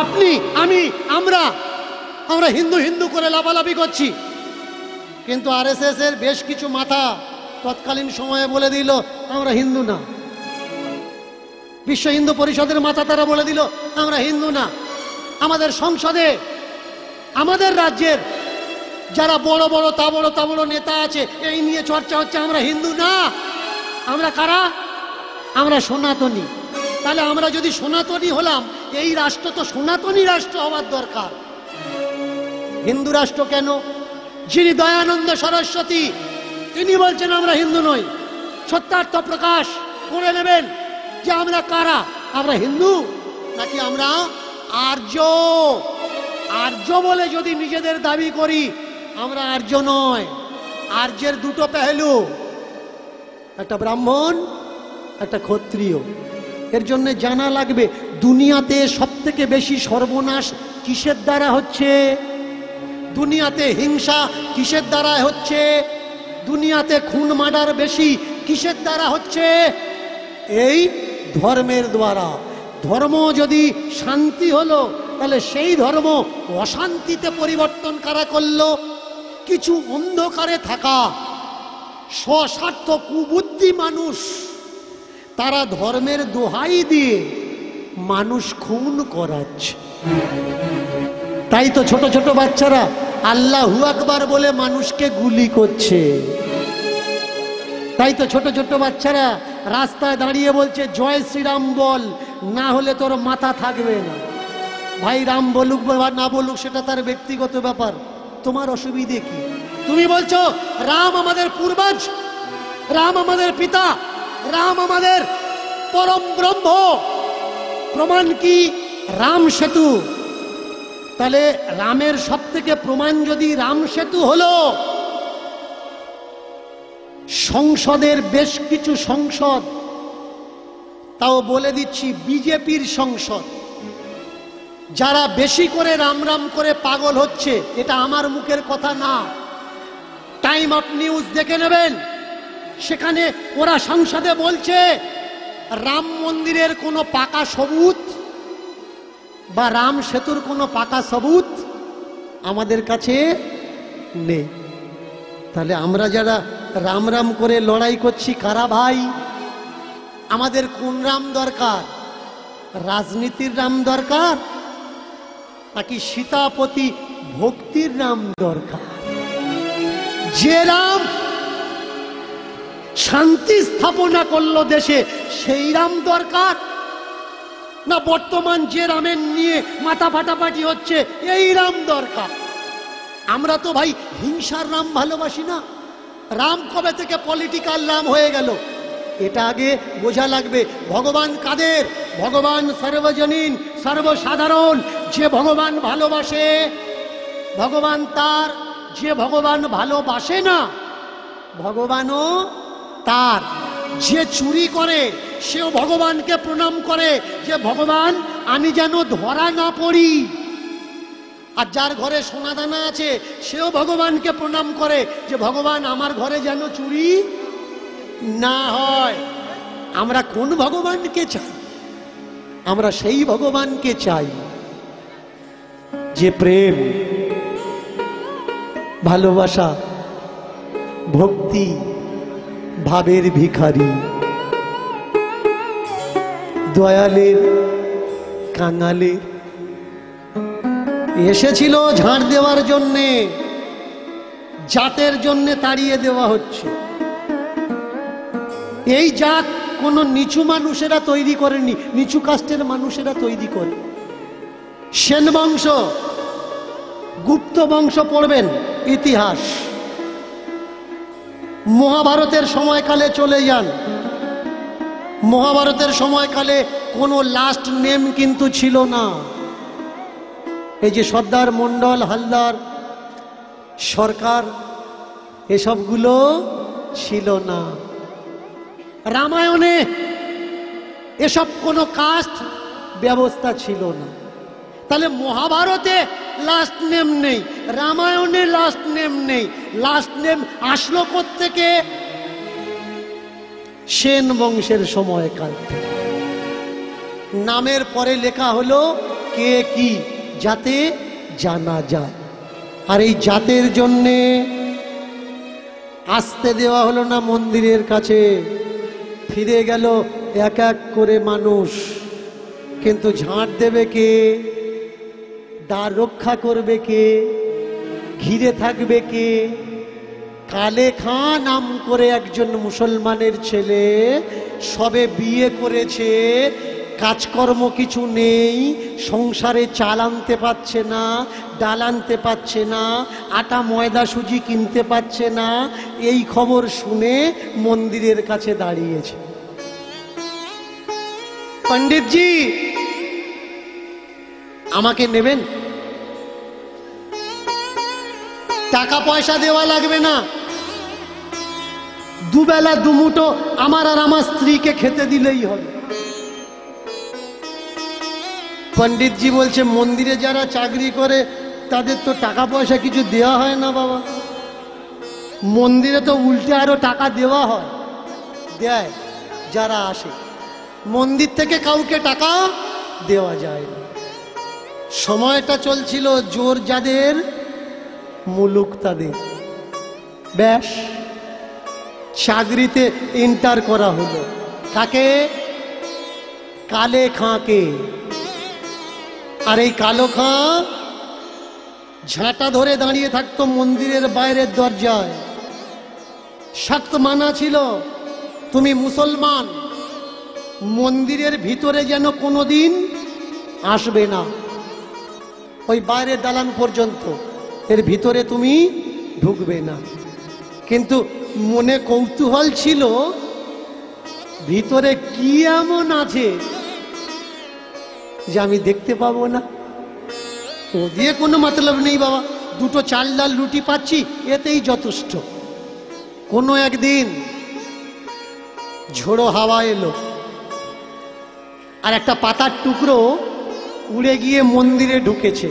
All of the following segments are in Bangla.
আপনি, আমি, আমরা আমরা হিন্দু হিন্দু করে লাফালাফি করছি, কিন্তু আরএসএস এর বেশ কিছু মাথা তৎকালীন সময়ে বলে দিল আমরা হিন্দু না। বিশ্ব হিন্দু পরিষদের মাথা তারা বলে দিল আমরা হিন্দু না। আমাদের সংসদে, আমাদের রাজ্যের যারা বড় বড় তা বড় নেতা আছে, এই নিয়ে চর্চা হচ্ছে আমরা হিন্দু না। আমরা কারা? আমরা সনাতনী। তাহলে আমরা যদি সনাতনী হলাম, এই রাষ্ট্র তো সনাতনী রাষ্ট্র হওয়ার দরকার। হিন্দু রাষ্ট্র কেন? যিনি দয়ানন্দ সরস্বতী, তিনি বলছেন আমরা হিন্দু নই। সত্যার্থ প্রকাশ করে নেবেন যে আমরা কারা, আমরা হিন্দু নাকি আমরা আর্য। আর্য বলে যদি নিজেদের দাবি করি, আমরা আর্য নয়। আর্যের দুটো পেহলু, একটা ব্রাহ্মণ, একটা ক্ষত্রিয়। এর জন্য জানা লাগবে দুনিয়াতে সব থেকে বেশি সর্বনাশ কিসের দ্বারা হচ্ছে, দুনিয়াতে হিংসা কিসের দ্বারা হচ্ছে, দুনিয়াতে খুন মার্ডার বেশি কিসের দ্বারা হচ্ছে? এই ধর্মের দ্বারা। ধর্ম যদি শান্তি হলো, তাহলে সেই ধর্ম অশান্তিতে পরিবর্তন কারা করলো? কিছু অন্ধকারে থাকা স্বস্বার্থ কুবুদ্ধি মানুষ, তারা ধর্মের দোহাই দিয়ে মানুষ খুন করাচ্ছে। তাই তো ছোট ছোট বাচ্চারা আল্লাহু আকবার বলে মানুষকে গুলি করছে। তাই তো ছোট ছোট বাচ্চারা রাস্তায় দাঁড়িয়ে বলছে জয় শ্রীরাম বল, না হলে তোর মাথা থাকবে না। ভাই রাম বলুক বা না বলুক সেটা তার ব্যক্তিগত ব্যাপার, তোমার অসুবিধে কি? তুমি বলছো রাম আমাদের পূর্বজ, রাম আমাদের পিতা, রাম আমাদের পরম ব্রহ্ম। প্রমাণ কি? রাম সেতু। তাহলে রামের সব থেকে প্রমাণ যদি রাম সেতু হলো, সংসদের বেশ কিছু সংসদ, তাও বলে দিচ্ছি বিজেপির সংসদ, যারা বেশি করে রাম রাম করে পাগল হচ্ছে, এটা আমার মুখের কথা না, টাইম অফ নিউজ দেখে নেবেন। সেখানে ওরা সংসদে বলছে রাম মন্দিরের কোনো পাকা সবুত বা রাম সেতুর কোনো পাকা সবুত আমাদের কাছে নেই। তাহলে আমরা যারা রাম রাম করে লড়াই করছি কারা ভাই? আমাদের কোন রাম দরকার? রাজনীতির রাম দরকার নাকি সীতাপতি ভক্তির রাম দরকার? যে রাম শান্তি স্থাপনা করলো দেশে, সেই রাম দরকার না বর্তমান যে রামের নিয়ে মাথা ফাটাফাটি হচ্ছে এই রাম দরকার? আমরা তো ভাই হিংসার রাম ভালোবাসি না। রাম কবে থেকে পলিটিক্যাল রাম হয়ে গেল? এটা আগে বোঝা লাগবে। ভগবান কাদের? ভগবান সর্বজনীন, সর্বসাধারণ। যে ভগবান ভালোবাসে ভগবান তার, যে ভগবান ভালোবাসে না ভগবানও তার। যে চুরি করে সেও ভগবানকে প্রণাম করে যে ভগবান আমি যেন ধরা না পড়ি। আর যার ঘরে সোনাদানা আছে সেও ভগবানকে প্রণাম করে যে ভগবান আমার ঘরে যেন চুরি না হয়। আমরা কোন ভগবানকে চাই? আমরা সেই ভগবানকে চাই যে প্রেম, ভালোবাসা, ভক্তি, ভাবের ভিখারি, দয়ালের, কাঙালের। এসেছিল ঝাড় দেওয়ার জন্যে, জাতের জন্যে তাড়িয়ে দেওয়া হচ্ছে। এই জাত কোনো নিচু মানুষেরা তৈরি করেনি, নিচু কাস্টের মানুষেরা তৈরি করে। সেন বংশ, গুপ্ত বংশ পড়বেন ইতিহাস, মহাভারতের সময়কালে চলে যান। মহাভারতের সময়কালে কোনো লাস্ট নেম কিন্তু ছিল না। এই যে সর্দার, মন্ডল, হালদার, সরকার, এসবগুলো ছিল না। রামায়ণে এসব কোনো কাস্ট ব্যবস্থা ছিল না। তাহলে মহাভারতে লাস্ট নেম নেই, রামায়ণে লাস্ট নেম নেই। লাস্ট নেম আসলো কোত্থেকে? সেন বংশের সময়কাল থেকে। নামের পরে লেখা হলো কে কি, যাতে জানা যায়। আর এই জাতের জন্যে আসতে দেওয়া হলো না মন্দিরের কাছে, ফিরে গেল এক এক করে মানুষ। কিন্তু ঝাঁট দেবে কে, দ্বার রক্ষা করবে কে, ঘিরে থাকবে কে? কালে খাঁ নাম করে একজন মুসলমানের ছেলে, সবে বিয়ে করেছে, কাজকর্ম কিছু নেই, সংসারে চাল আনতে পারছে না, ডাল আনতে পারছে না, আটা ময়দা সুজি কিনতে পারছে না। এই খবর শুনে মন্দিরের কাছে দাঁড়িয়েছে। পণ্ডিতজি, আমাকে নেবেন? টাকা পয়সা দেওয়া লাগবে না, দুবেলা দুমুঠো আমার আর আমার স্ত্রীকে খেতে দিলেই হবে। পণ্ডিতজি বলছে, মন্দিরে যারা চাকরি করে তাদের তো টাকা পয়সা কিছু দেওয়া হয় না বাবা, মন্দিরে তো উল্টে আরো টাকা দেওয়া হয়। দেয় যারা আসে, মন্দির থেকে কাউকে টাকা দেওয়া যায় না। সময়টা চলছিল জোর যাদের মুলুক তাদের, ব্যাস চাকরিতে এন্টার করা হলো। কাকে? কালে খাঁকে। আর এই কালো খাঁ ঝাঁটা ধরে দাঁড়িয়ে থাকতো মন্দিরের বাইরের দরজায়। শক্ত মানা ছিল, তুমি মুসলমান, মন্দিরের ভিতরে যেন কোনোদিন আসবে না, ওই বাইরের দালান পর্যন্ত, এর ভিতরে তুমি ঢুকবে না। কিন্তু মনে কৌতূহল ছিল, ভিতরে কি এমন আছে যে আমি দেখতে পাবো না? ও দিয়ে কোনো মতলব নেই বাবা, দুটো চাল ডাল রুটি পাচ্ছি, এতেই যথেষ্ট। কোনো একদিন ঝোড়ো হাওয়া এলো, আর একটা পাতার টুকরো উড়ে গিয়ে মন্দিরে ঢুকেছে।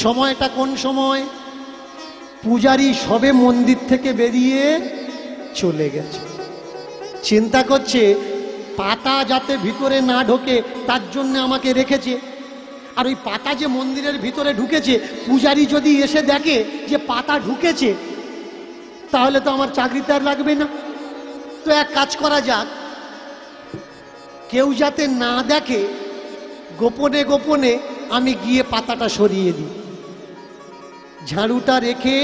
সময়টা কোন সময়? পূজারী সবে মন্দির থেকে বেরিয়ে চলে গেছে। চিন্তা করছে পাতা যাতে ভিতরে না ঢোকে তার জন্য আমাকে রেখেছে। আর ওই পাতা যে মন্দিরের ভিতরে ঢুকেছে, পূজারী যদি এসে দেখে যে পাতা ঢুকেছে, তাহলে তো আমার চাকরিতে আর লাগবে না। তো এক কাজ করা যাক, কেউ যাতে না দেখে, গোপনে গোপনে আমি গিয়ে পাতাটা সরিয়ে দিই। ঝাড়ুটা রেখে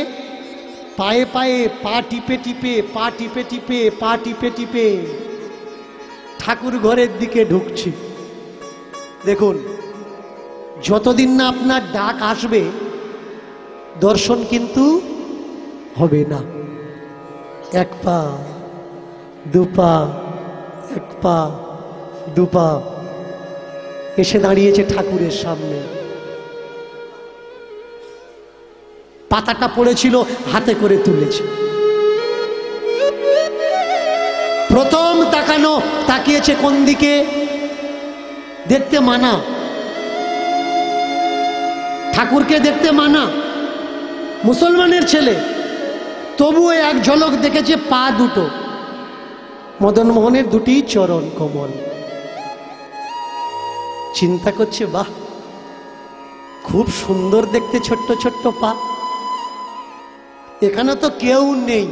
পায়ে পায়ে পা টিপে টিপে পা টিপে টিপে পা টিপে টিপে ঠাকুর ঘরের দিকে ঢুকছি। দেখুন, যতদিন না আপনার ডাক আসবে দর্শন কিন্তু হবে না। এক পা দু পা, এক পা দু পা, এসে দাঁড়িয়েছে ঠাকুরের সামনে। পাতাটা পড়েছিল, হাতে করে তুলেছে। প্রথম তাকানো, তাকিয়েছে কোন দিকে? দেখতে মানা, ঠাকুরকে দেখতে মানা, মুসলমানের ছেলে, তবুও এক ঝলক দেখেছে পা দুটো, মদন মোহনের দুটি চরণ কমল। চিন্তা করছে, বাহ, খুব সুন্দর দেখতে ছোট্ট ছোট্ট পা, এখানে তো কেউ নেই।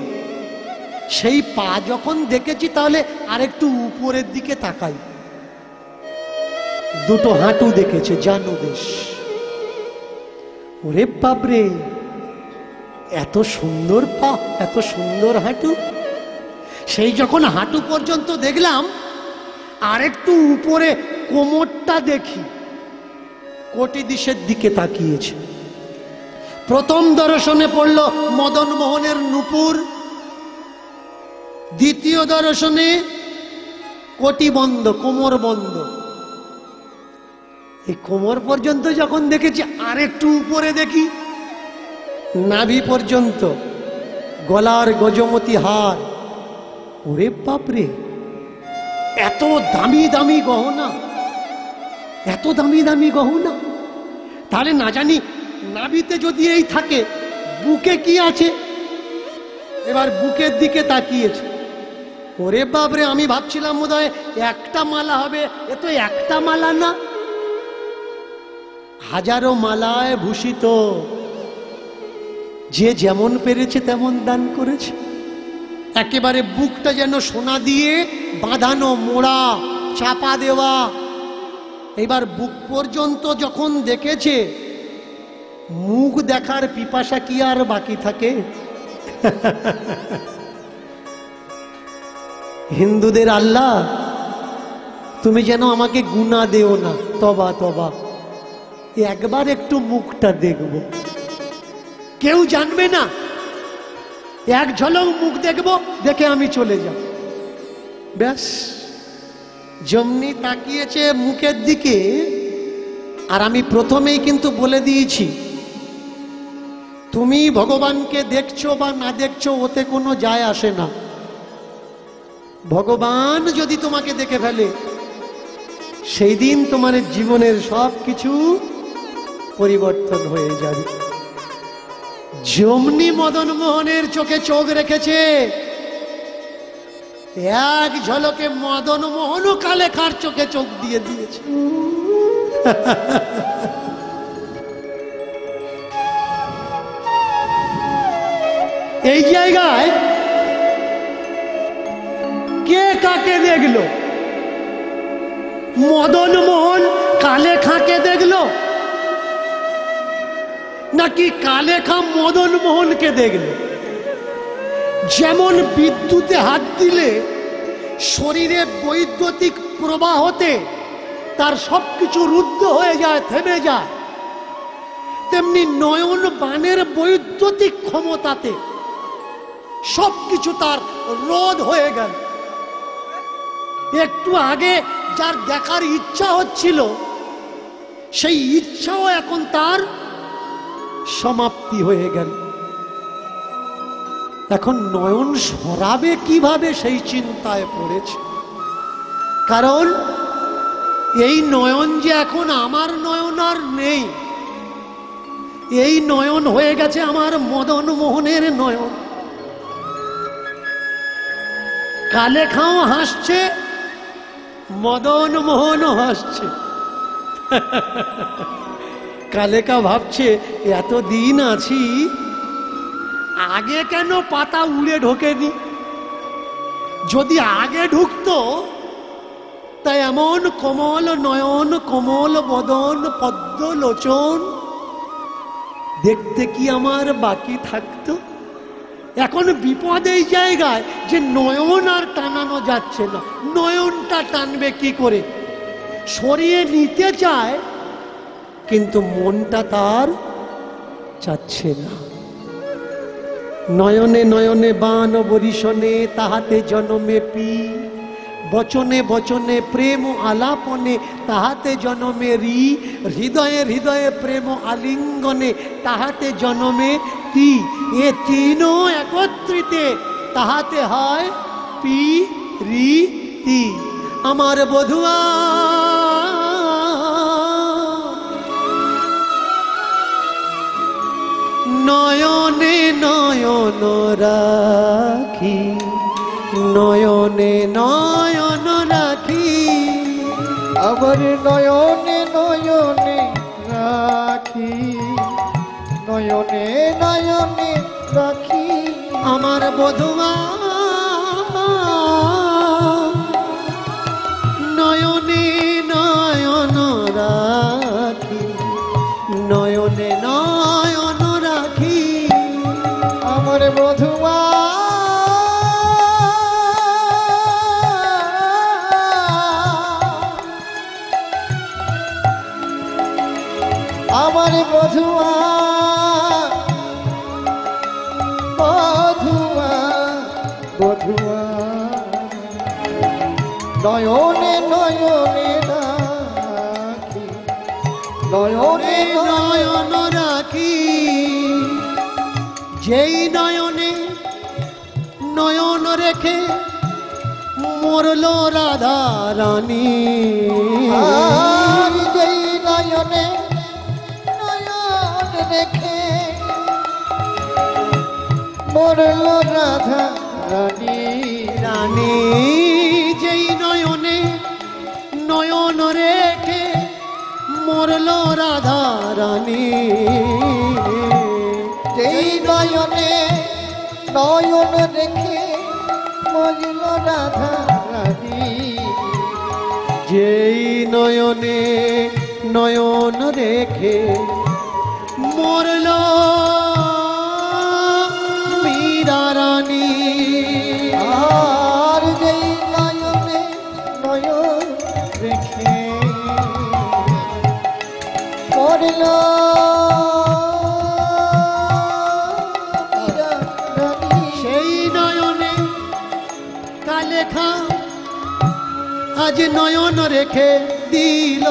সেই পা যখন দেখেছি, তাহলে আরেকটু উপরের দিকে তাকাই। দুটো হাঁটু দেখেছে, জানুদেশ। ওরে বাপরে, এত সুন্দর পা, এত সুন্দর হাঁটু। সেই যখন হাঁটু পর্যন্ত দেখলাম, আরেকটু উপরে কোমরটা দেখি, কোটি দিশের দিকে তাকিয়েছে। প্রথম দর্শনে পড়ল মদন মোহনের নূপুর, দ্বিতীয় দর্শনে কোটি বন্ধ, কোমর বন্ধ। এই কোমর পর্যন্ত যখন দেখেছি, আরেকটু উপরে দেখি, নাভি পর্যন্ত, গলার গজমতি হার। ওরে বাপরে, এত দামি দামি গহনা, এত দামি দামি গহনা। তাহলে না জানি নাভিতে যদি এই থাকে, বুকে কি আছে? এবার বুকের দিকে তাকিয়েছে। ওরে বাপরে, আমি ভাবছিলাম বোধহয় একটা মালা হবে, এ তো একটা মালা না, হাজারো মালায় ভূষিত, যে যেমন পেরেছে তেমন দান করেছে। একেবারে বুকটা যেন সোনা দিয়ে বাঁধানো, মোড়া, চাপা দেওয়া। এবার বুক পর্যন্ত যখন দেখেছে, মুখ দেখার পিপাসা কি আর বাকি থাকে? হিন্দুদের আল্লাহ, তুমি যেন আমাকে গুনাহ দেও না, তবা তবা, একবার একটু মুখটা দেখব, কেউ জানবে না, এক ঝলক মুখ দেখব, দেখে আমি চলে যাব, ব্যাস। যেমনি তাকিয়েছে মুখের দিকে, আর আমি প্রথমেই কিন্তু বলে দিয়েছি, তুমি ভগবানকে দেখছো বা না দেখছো ওতে কোনো যায় আসে না। ভগবান যদি তোমাকে দেখে ফেলে, সেই দিন তোমার জীবনের সব কিছু পরিবর্তন হয়ে যাবে। যেমনি মদন মোহনের চোখে চোখ রেখেছে, এক ঝলকে মদন মোহনও কালেখার চোখে চোখ দিয়ে দিয়েছে। এই জায়গায় কে কাকে দেখলো? মদন মোহন কালেখাকে দেখলো, নাকি কালেখা মদন মোহনকে দেখলো? যেমন বিদ্যুতে হাত দিলে শরীরে বৈদ্যুতিক প্রবাহতে তার সবকিছু রুদ্ধ হয়ে যায়, থেমে যায়, তেমনি নয়ন বাণের বৈদ্যুতিক ক্ষমতাতে সবকিছু তার রোধ হয়ে গেল। একটু আগে যার দেখার ইচ্ছা হচ্ছিল, সেই ইচ্ছাও এখন তার সমাপ্তি হয়ে গেল। এখন নয়ন সরাবে কিভাবে সেই চিন্তায় পড়েছে। কারণ এই নয়ন যে এখন আমার নয়ন আর নেই, এই নয়ন হয়ে গেছে আমার মদন মোহনের নয়ন। কালেখাও হাসছে, মদন মোহনও হাসছে। কালেকা ভাবছে, এতদিন আছি, আগে কেন পাতা উড়ে ঢোকেনি? যদি আগে ঢুকতো, তাই এমন কমল নয়ন, কমল বদন, পদ্ম লোচন দেখতে কি আমার বাকি থাকতো? এখন বিপদ এই জায়গায় যে নয়ন আর টানানো যাচ্ছে না। নয়নটা টানবে কি করে? সরিয়ে নিতে চায়, কিন্তু মনটা তার চাচ্ছে না। নয়নে নয়নে বান বরিশনে, তাহাতে জনমে পি, বচনে বচনে প্রেম আলাপনে, তাহাতে জনমে রি, হৃদয়ে হৃদয়ে প্রেম আলিঙ্গনে, তাহাতে জনমে তি। এ তিনও একত্রিতে তাহাতে হয় পি রি তি। আমার বধুয়া নয়নে নয়ন রাখি, নয়নে নয়ন রাখি, আমার নয়নে নয়নে রাখি, নয়নে নয়নে রাখি, আমার বধুয়া নয়নে নয়ন রাখি, নয়নে নয়ন রাখি, আমার বধুয়া আমার বধুয়া, বধুয়া বধুয়া, নয়নে নয়নে রাখি, নয়নে নয়ন রাখি। যেই নয়নে নয়ন রেখে মরল রাধা রানী, আর যেই নয়নে নয়ন রেখে মরল রাধা রানী, রানী। যেই নয়নে নয়ন রেখে মরল রাধা রাধা রানী। যেই নয়নে নয়ন রেখে মজল রাধা রানী, যেই নয়নে নয়ন রেখে মরল মীরা রানী। আর যেই নয়নে নয়ন রেখে পড়ল মীরা রানী, সেই নয়নে কালেখা আজ নয়ন রেখে দিল।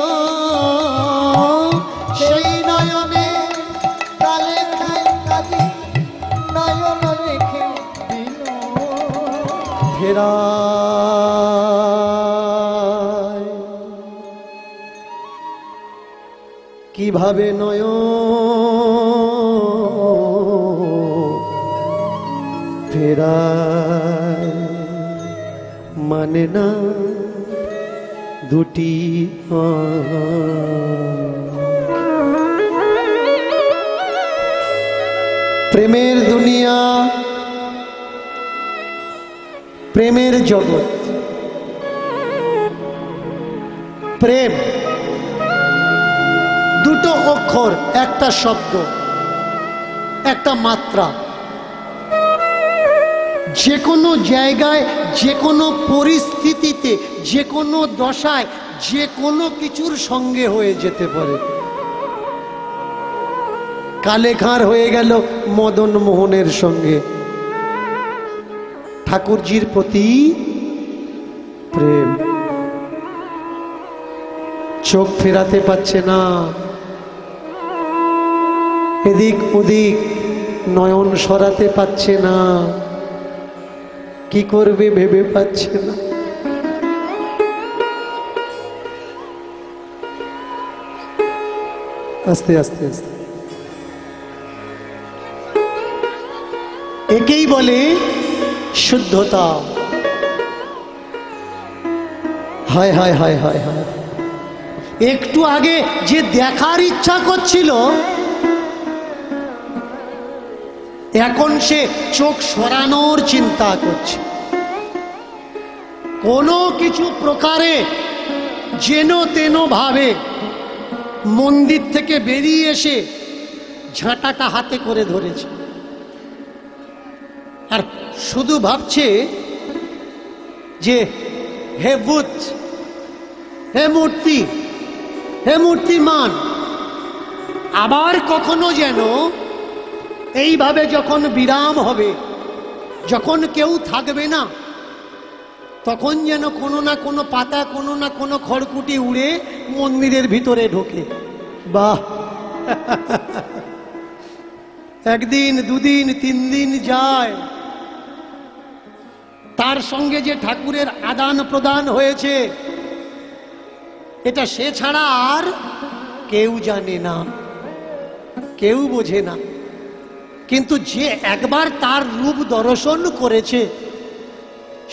সেই নয়নে কালে খায় কাজে নয়ন রেখে দিল। ফেরায় কিভাবে নয়ন ফেরায় মানে না দুটি প্রেমের দুনিয়া, প্রেমের জগৎ। প্রেম দুটো অক্ষর, একটা শব্দ, একটা মাত্রা। যে কোনো জায়গায়, যে কোনো পরিস্থিতিতে, যে কোনো দশায়, যে কোনো কিছুর সঙ্গে হয়ে যেতে পারে। কালেখার হয়ে গেল মদন মোহনের সঙ্গে। ঠাকুরজির প্রতি প্রেম, চোখ ফেরাতে পারছে না, এদিক ওদিক নয়ন সরাতে পারছে না, কি করবে ভেবে পাচ্ছে না। আস্তে আস্তে আস্তে একেই বলে শুদ্ধতা। হায় হায় হায় হায় হায়, একটু আগে যে দেখার ইচ্ছা করছিল, এখন সে চোখ সরানোর চিন্তা করছে। কোনো কিছু প্রকারে যেন তেন ভাবে মন্দির থেকে বেরিয়ে এসে ঝাঁটাটা হাতে করে ধরেছে, আর শুধু ভাবছে যে হে ভূত, হে মূর্তি, হে মূর্তিমান, আবার কখনো যেন এইভাবে যখন বিরাম হবে, যখন কেউ থাকবে না, তখন যেন কোনো না কোনো পাতা, কোনো না কোনো খড়কুটি উড়ে মন্দিরের ভিতরে ঢোকে। বাহ! একদিন, দুদিন, 3 দিন যায়, তার সঙ্গে যে ঠাকুরের আদান প্রদান হয়েছে এটা সে ছাড়া আর কেউ জানে না, কেউ বোঝে না। কিন্তু যে একবার তার রূপ দর্শন করেছে,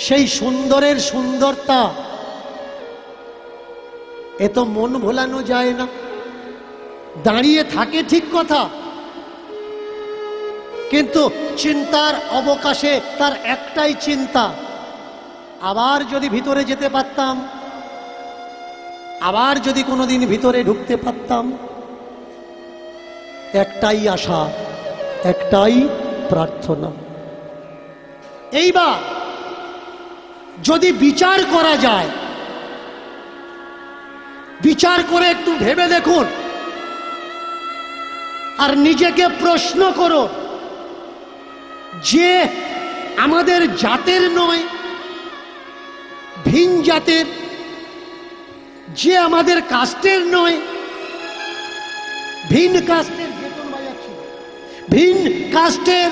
সেই সুন্দরের সুন্দরতা এ তো মন ভোলানো যায় না। দাঁড়িয়ে থাকে ঠিক কথা, কিন্তু চিন্তার অবকাশে তার একটাই চিন্তা, আবার যদি ভিতরে যেতে পারতাম, আবার যদি কোনোদিন ভিতরে ঢুকতে পারতাম। একটাই আশা, একটাই প্রার্থনা। এইবার যদি বিচার করা যায়, বিচার করে একটু ভেবে দেখুন আর নিজেকে প্রশ্ন করো, যে আমাদের জাতের নয়, ভিন জাতের, যে আমাদের কাস্টের নয়, ভিন কাস্টের, ভিন কাস্টের,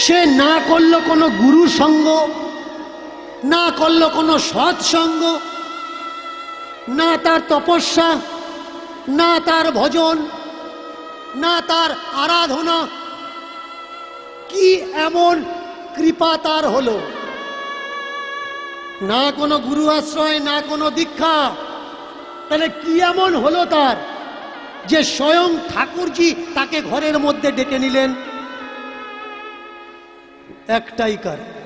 সে না করলো কোনো গুরু সঙ্গ, না করলো কোনো সৎসঙ্গ, না তার তপস্যা, না তার ভজন, না তার আরাধনা, কি এমন কৃপা তার হলো? না কোনো গুরু আশ্রয়, না কোনো দীক্ষা, তাহলে কি এমন হলো তার যে স্বয়ং ঠাকুরজি তাকে ঘরের মধ্যে ডেকে নিলেন? একটাই কারণ,